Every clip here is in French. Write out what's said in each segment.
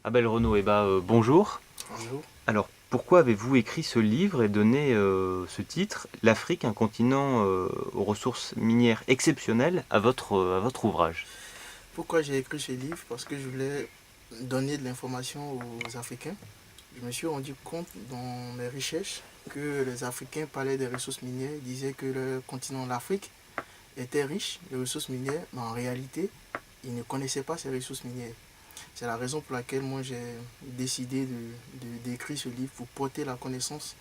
Abel Renaud, bonjour. Bonjour. Alors, pourquoi avez-vous écrit ce livre et donné ce titre, L'Afrique, un continent aux ressources minières exceptionnelles, à votre ouvrage? Pourquoi j'ai écrit ce livre? Parce que je voulais donner de l'information aux Africains. Je me suis rendu compte dans mes recherches que les Africains parlaient des ressources minières, ils disaient que le continent, l'Afrique, était riche de ressources minières, mais en réalité, ils ne connaissaient pas ces ressources minières. C'est la raison pour laquelle moi j'ai décidé d'écrire ce livre pour porter la connaissance,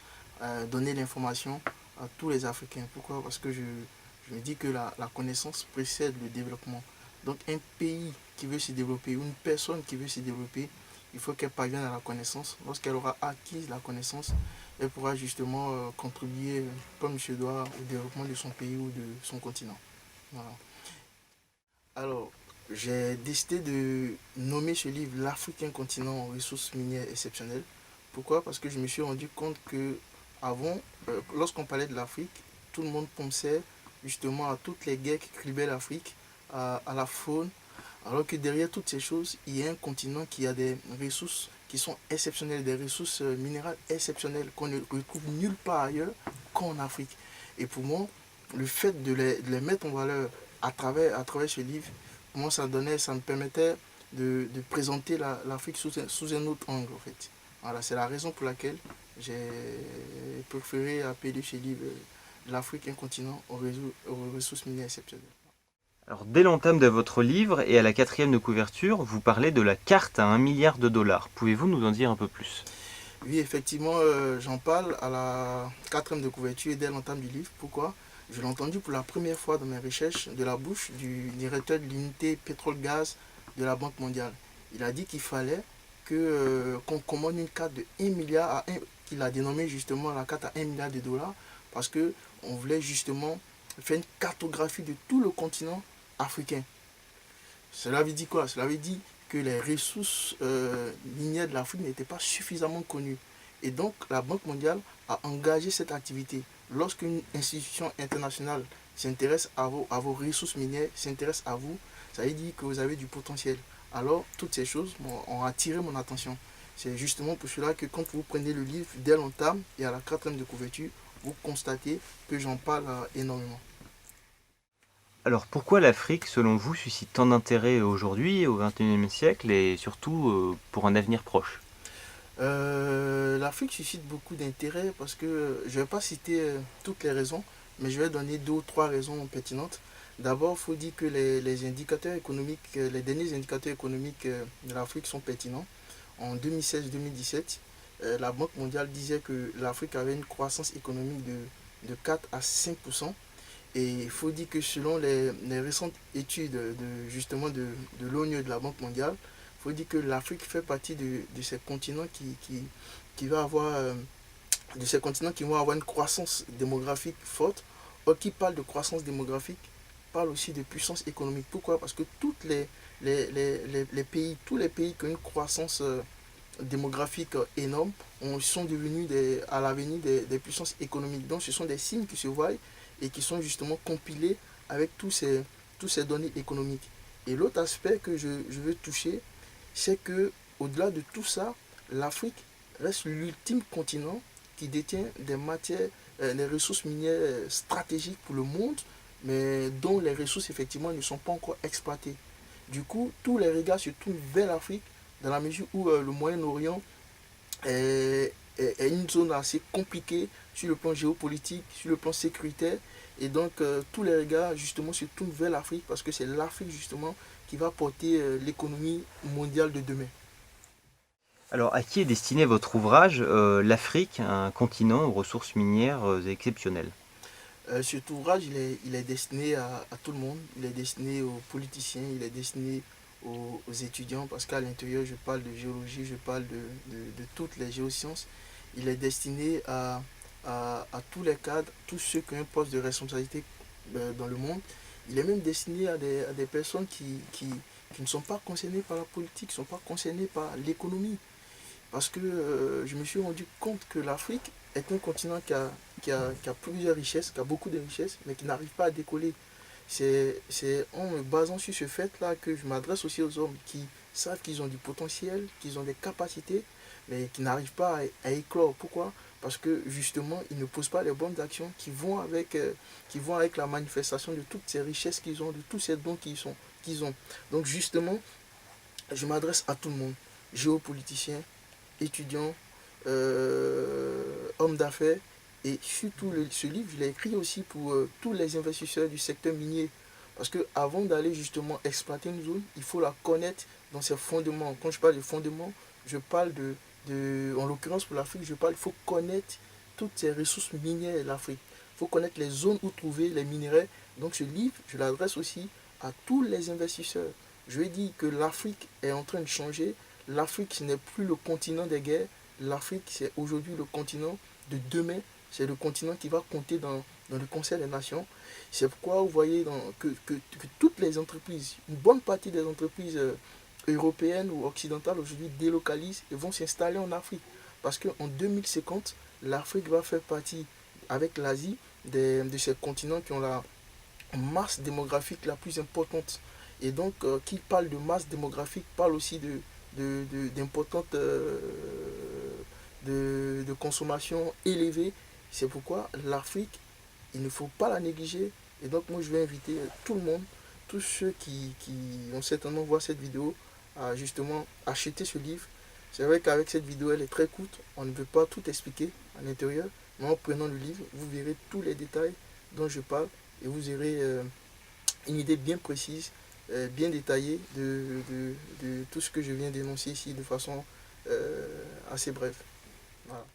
donner l'information à tous les Africains. Pourquoi? Parce que je me dis que la connaissance précède le développement. Donc un pays qui veut se développer, ou une personne qui veut se développer, il faut qu'elle parvienne à la connaissance. Lorsqu'elle aura acquis la connaissance, elle pourra justement contribuer comme il se doit au développement de son pays ou de son continent. Voilà. Alors, j'ai décidé de nommer ce livre L'Afrique, un continent aux ressources minières exceptionnelles. Pourquoi? Parce que je me suis rendu compte que avant, lorsqu'on parlait de l'Afrique, tout le monde pensait justement à toutes les guerres qui cribaient l'Afrique, à la faune, alors que derrière toutes ces choses, il y a un continent qui a des ressources qui sont exceptionnelles, des ressources minérales exceptionnelles qu'on ne retrouve nulle part ailleurs qu'en Afrique. Et pour moi, le fait de les mettre en valeur à travers ce livre, moi ça me permettait de présenter l'Afrique sous un autre angle en fait. Voilà, c'est la raison pour laquelle j'ai préféré appeler ce livre L'Afrique, un continent aux ressources minières exceptionnelles. Alors, dès l'entame de votre livre et à la quatrième de couverture, vous parlez de la carte à 1 milliard de dollars. Pouvez-vous nous en dire un peu plus? Oui, effectivement, j'en parle à la quatrième de couverture et dès l'entame du livre. Pourquoi? Je l'ai entendu pour la première fois dans mes recherches de la bouche du directeur de l'unité pétrole-gaz de la Banque mondiale. Il a dit qu'il fallait qu'on commande une carte de 1 milliard à 1, qu'il a dénommé justement la carte à 1 milliard de dollars, parce qu'on voulait justement faire une cartographie de tout le continent africain. Cela veut dire quoi? Cela veut dire que les ressources minières de l'Afrique n'étaient pas suffisamment connues. Et donc la Banque mondiale a engagé cette activité. Lorsqu'une institution internationale s'intéresse à vos ressources minières, s'intéresse à vous, ça veut dire que vous avez du potentiel. Alors toutes ces choses ont attiré mon attention. C'est justement pour cela que quand vous prenez le livre dès l'entame et à la quatrième de couverture, vous constatez que j'en parle énormément. Alors, pourquoi l'Afrique, selon vous, suscite tant d'intérêt aujourd'hui, au XXIe siècle, et surtout pour un avenir proche? L'Afrique suscite beaucoup d'intérêt parce que je ne vais pas citer toutes les raisons, mais je vais donner deux ou trois raisons pertinentes. D'abord, il faut dire que les indicateurs économiques, les derniers indicateurs économiques de l'Afrique sont pertinents. En 2016-2017, la Banque mondiale disait que l'Afrique avait une croissance économique de 4 à 5%. Et il faut dire que selon les récentes études justement de l'ONU et de la Banque mondiale, il faut dire que l'Afrique fait partie de ces continents qui va avoir, de ces continents qui vont avoir une croissance démographique forte. Or, qui parle de croissance démographique parle aussi de puissance économique. Pourquoi? Parce que les pays, tous les pays qui ont une croissance démographique énorme sont devenus à l'avenir des puissances économiques. Donc ce sont des signes qui se voient et qui sont justement compilés avec tous ces données économiques. Et l'autre aspect que je veux toucher, c'est que au-delà de tout ça, l'Afrique reste l'ultime continent qui détient des matières, des ressources minières stratégiques pour le monde, mais dont les ressources effectivement ne sont pas encore exploitées. Du coup, tous les regards se tournent vers l'Afrique dans la mesure où le Moyen-Orient est une zone assez compliquée sur le plan géopolitique, sur le plan sécuritaire. Et donc, tous les regards, justement, se tournent vers l'Afrique parce que c'est l'Afrique, justement, qui va porter l'économie mondiale de demain. Alors, à qui est destiné votre ouvrage, L'Afrique, un continent aux ressources minières exceptionnelles? Cet ouvrage, il est destiné à tout le monde. Il est destiné aux politiciens, il est destiné aux étudiants, parce qu'à l'intérieur, je parle de géologie, je parle de toutes les géosciences. Il est destiné à tous les cadres, tous ceux qui ont un poste de responsabilité dans le monde. Il est même destiné à des personnes qui ne sont pas concernées par la politique, qui ne sont pas concernées par l'économie. Parce que je me suis rendu compte que l'Afrique est un continent qui a plusieurs richesses, qui a beaucoup de richesses, mais qui n'arrive pas à décoller. C'est en me basant sur ce fait-là que je m'adresse aussi aux hommes qui savent qu'ils ont du potentiel, qu'ils ont des capacités, mais qui n'arrivent pas à éclore. Pourquoi? Parce que justement, ils ne posent pas les bonnes actions qui vont avec la manifestation de toutes ces richesses qu'ils ont, de tous ces dons qu'ils ont. Donc justement, je m'adresse à tout le monde, géopoliticiens, étudiants, hommes d'affaires, et surtout ce livre, je l'ai écrit aussi pour tous les investisseurs du secteur minier. Parce que avant d'aller justement exploiter une zone, il faut la connaître dans ses fondements. Quand je parle de fondements, je parle en l'occurrence pour l'Afrique, il faut connaître toutes ces ressources minières de l'Afrique. Il faut connaître les zones où trouver les minerais. Donc ce livre, je l'adresse aussi à tous les investisseurs. Je lui dis que l'Afrique est en train de changer. L'Afrique, ce n'est plus le continent des guerres. L'Afrique, c'est aujourd'hui le continent de demain. C'est le continent qui va compter dans le Conseil des Nations. C'est pourquoi vous voyez que toutes les entreprises, une bonne partie des entreprises européennes ou occidentales aujourd'hui délocalisent et vont s'installer en Afrique. Parce qu'en 2050, l'Afrique va faire partie, avec l'Asie, de ces continents qui ont la masse démographique la plus importante. Et donc, qui parle de masse démographique parle aussi d'importante de consommation élevée. C'est pourquoi l'Afrique, il ne faut pas la négliger. Et donc, moi, je vais inviter tout le monde, tous ceux qui vont certainement voir cette vidéo, à justement acheter ce livre. C'est vrai qu'avec cette vidéo, elle est très courte. On ne peut pas tout expliquer à l'intérieur. Mais en prenant le livre, vous verrez tous les détails dont je parle et vous aurez une idée bien précise, bien détaillée de tout ce que je viens d'énoncer ici de façon assez brève. Voilà.